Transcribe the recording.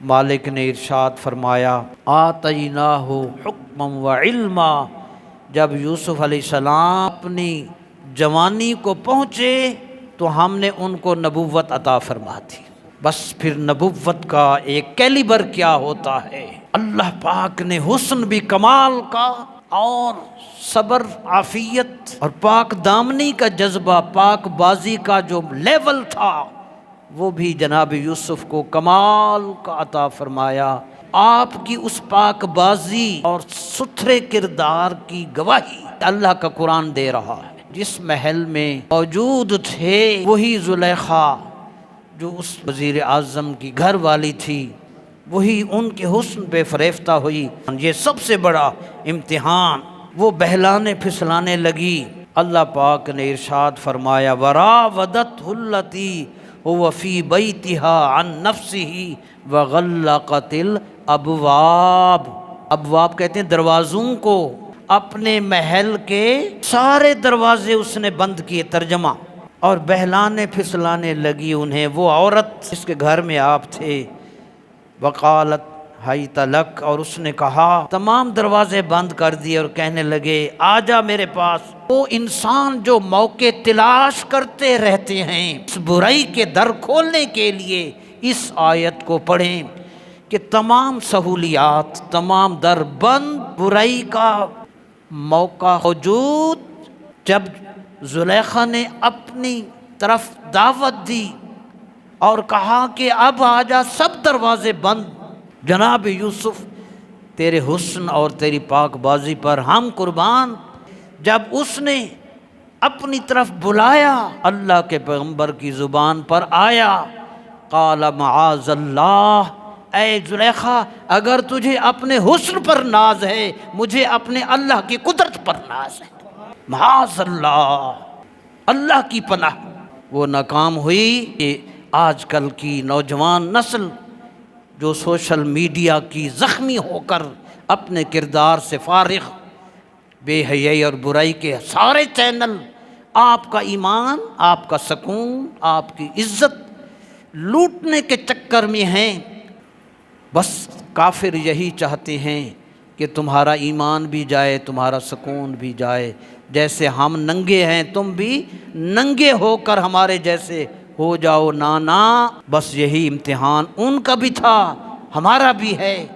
مالک نے ارشاد فرمایا آتیناہ حکما و علما، جب یوسف علیہ السلام اپنی جوانی کو پہنچے تو ہم نے ان کو نبوت عطا فرما دی۔ بس پھر نبوت کا ایک کیلیبر کیا ہوتا ہے، اللہ پاک نے حسن بھی کمال کا اور صبر، عافیت اور پاک دامنی کا جذبہ، پاک بازی کا جو لیول تھا وہ بھی جناب یوسف کو کمال کا عطا فرمایا۔ آپ کی اس پاک بازی اور ستھرے کردار کی گواہی اللہ کا قرآن دے رہا ہے۔ جس محل میں موجود تھے وہی زلیخا جو اس وزیر اعظم کی گھر والی تھی، وہی ان کے حسن پہ فریفتہ ہوئی۔ یہ سب سے بڑا امتحان، وہ بہلانے پھسلانے لگی۔ اللہ پاک نے ارشاد فرمایا وراودته التي هو في بيتها عن نفسه وغلقت الابواب۔ ابواب کہتے ہیں دروازوں کو، اپنے محل کے سارے دروازے اس نے بند کیے، ترجمہ، اور بہلانے پھسلانے لگی انہیں وہ عورت جس کے گھر میں آپ تھے۔ وقالت حیت لک، اور اس نے کہا، تمام دروازے بند کر دیے اور کہنے لگے آجا میرے پاس۔ وہ انسان جو موقع تلاش کرتے رہتے ہیں اس برائی کے در کھولنے کے لیے اس آیت کو پڑھیں کہ تمام سہولیات، تمام در بند، برائی کا موقع موجود۔ جب زلیخا نے اپنی طرف دعوت دی اور کہا کہ اب آجا، سب دروازے بند، جناب یوسف تیرے حسن اور تیری پاک بازی پر ہم قربان۔ جب اس نے اپنی طرف بلایا، اللہ کے پیغمبر کی زبان پر آیا، قال معاذ اللہ، اے زلیخا اگر تجھے اپنے حسن پر ناز ہے مجھے اپنے اللہ کی قدرت پر ناز ہے، معاذ اللہ، اللہ کی پناہ۔ وہ ناکام ہوئی کہ آج کل کی نوجوان نسل جو سوشل میڈیا کی زخمی ہو کر اپنے کردار سے فارغ، بے حیائی اور برائی کے سارے چینل آپ کا ایمان، آپ کا سکون، آپ کی عزت لوٹنے کے چکر میں ہیں۔ بس کافر یہی چاہتے ہیں کہ تمہارا ایمان بھی جائے، تمہارا سکون بھی جائے، جیسے ہم ننگے ہیں تم بھی ننگے ہو کر ہمارے جیسے ہو جاؤ۔ نانا، بس یہی امتحان ان کا بھی تھا، ہمارا بھی ہے۔